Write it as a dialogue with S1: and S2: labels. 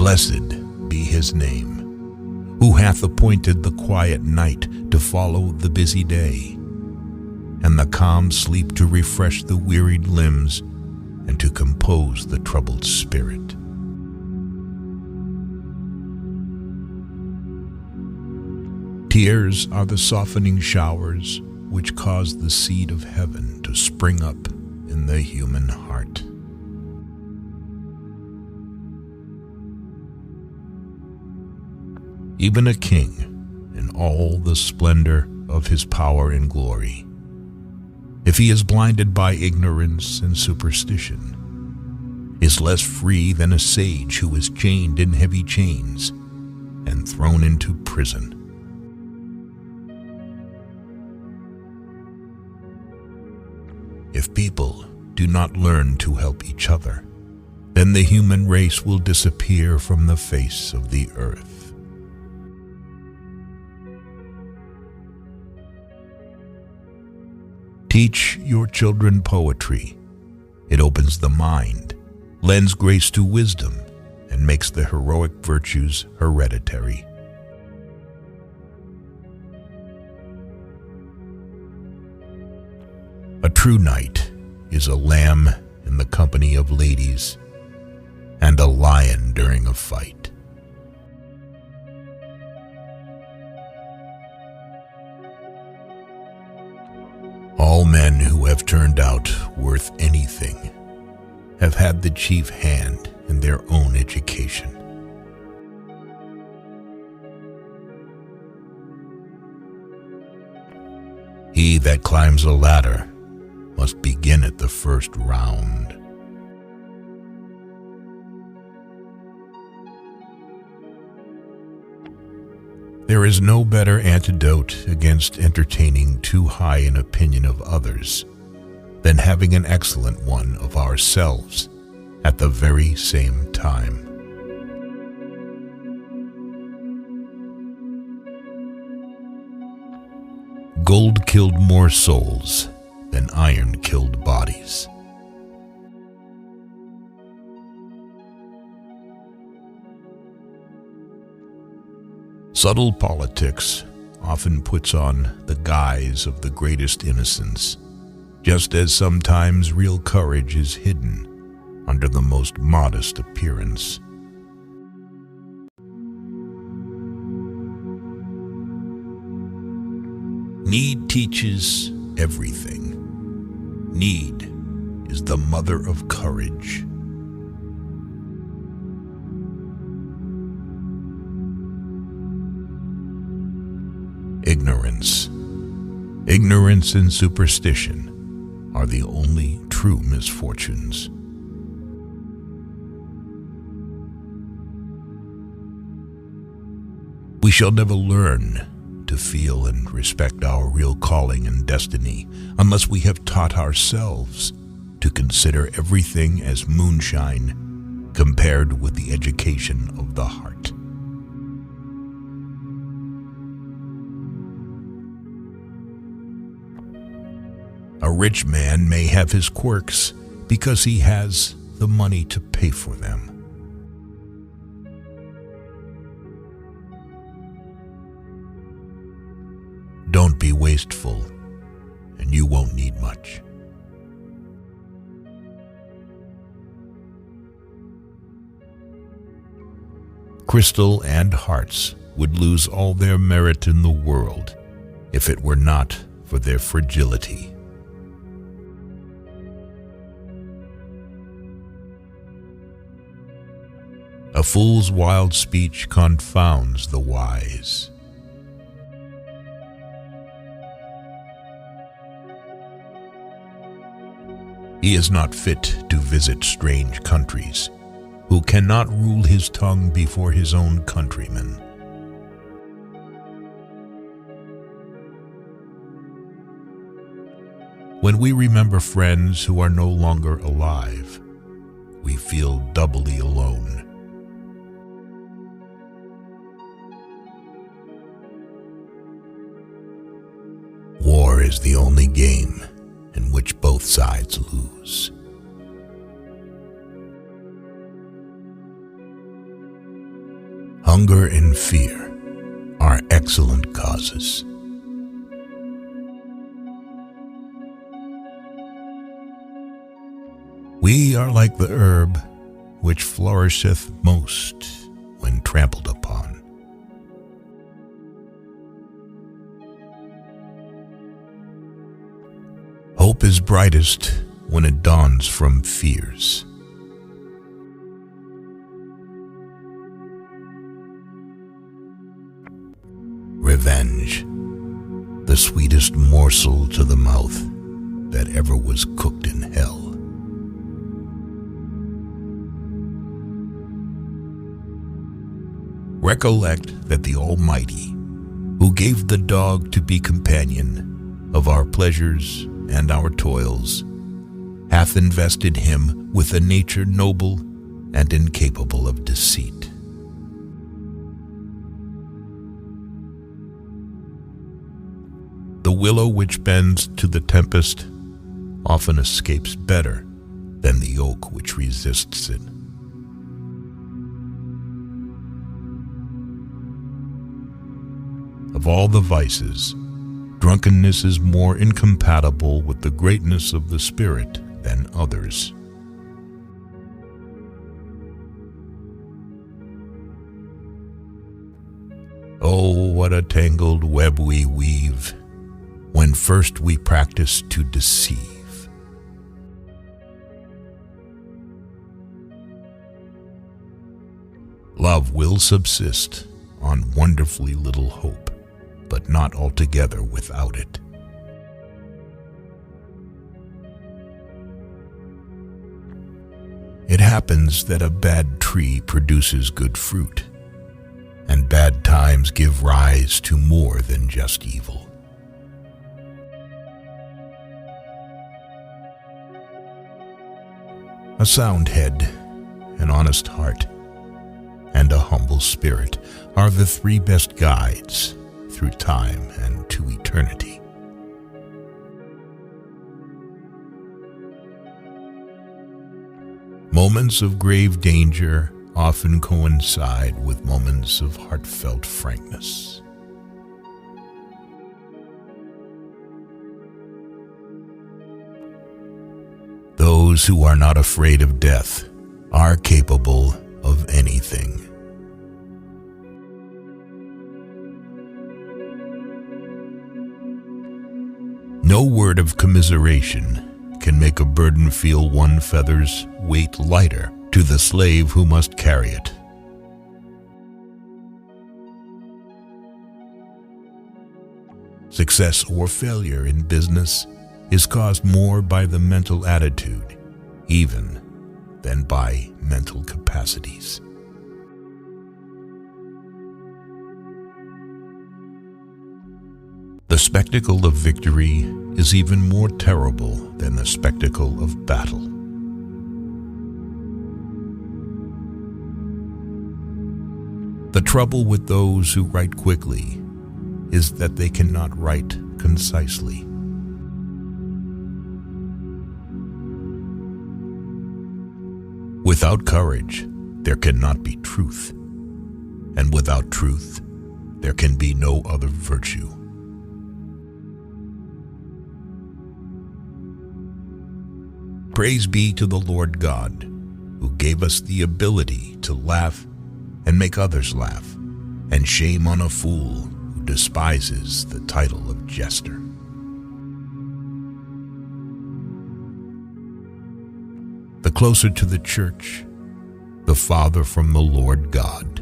S1: Blessed be his name, who hath appointed the quiet night to follow the busy day, and the calm sleep to refresh the wearied limbs and to compose the troubled spirit. Tears are the softening showers which cause the seed of heaven to spring up in the human heart. Even a king, in all the splendor of his power and glory, if he is blinded by ignorance and superstition, is less free than a sage who is chained in heavy chains and thrown into prison. If people do not learn to help each other, then the human race will disappear from the face of the earth. Teach your children poetry. It opens the mind, lends grace to wisdom, and makes the heroic virtues hereditary. A true knight is a lamb in the company of ladies, and a lion during a fight. All men who have turned out worth anything have had the chief hand in their own education. He that climbs a ladder must begin at the first round. There is no better antidote against entertaining too high an opinion of others than having an excellent one of ourselves at the very same time. Gold killed more souls than iron killed bodies. Subtle politics often puts on the guise of the greatest innocence, just as sometimes real courage is hidden under the most modest appearance. Need teaches everything. Need is the mother of courage. Ignorance and superstition are the only true misfortunes. We shall never learn to feel and respect our real calling and destiny unless we have taught ourselves to consider everything as moonshine compared with the education of the heart. A rich man may have his quirks because he has the money to pay for them. Don't be wasteful, and you won't need much. Crystal and hearts would lose all their merit in the world if it were not for their fragility. A fool's wild speech confounds the wise. He is not fit to visit strange countries, who cannot rule his tongue before his own countrymen. When we remember friends who are no longer alive, we feel doubly alone. War is the only game in which both sides lose. Hunger and fear are excellent causes. We are like the herb which flourisheth most when trampled upon. Hope is brightest when it dawns from fears. Revenge, the sweetest morsel to the mouth that ever was cooked in hell. Recollect that the Almighty, who gave the dog to be companion of our pleasures and our toils, hath invested him with a nature noble and incapable of deceit. The willow which bends to the tempest often escapes better than the oak which resists it. Of all the vices, drunkenness is more incompatible with the greatness of the spirit than others. Oh, what a tangled web we weave when first we practice to deceive. Love will subsist on wonderfully little hope, but not altogether without it. It happens that a bad tree produces good fruit, and bad times give rise to more than just evil. A sound head, an honest heart, and a humble spirit are the three best guides through time and to eternity. Moments of grave danger often coincide with moments of heartfelt frankness. Those who are not afraid of death are capable of anything. No word of commiseration can make a burden feel one feather's weight lighter to the slave who must carry it. Success or failure in business is caused more by the mental attitude, even than by mental capacities. The spectacle of victory is even more terrible than the spectacle of battle. The trouble with those who write quickly is that they cannot write concisely. Without courage, there cannot be truth, and without truth, there can be no other virtue. Praise be to the Lord God, who gave us the ability to laugh and make others laugh, and shame on a fool who despises the title of jester. The closer to the church, the farther from the Lord God.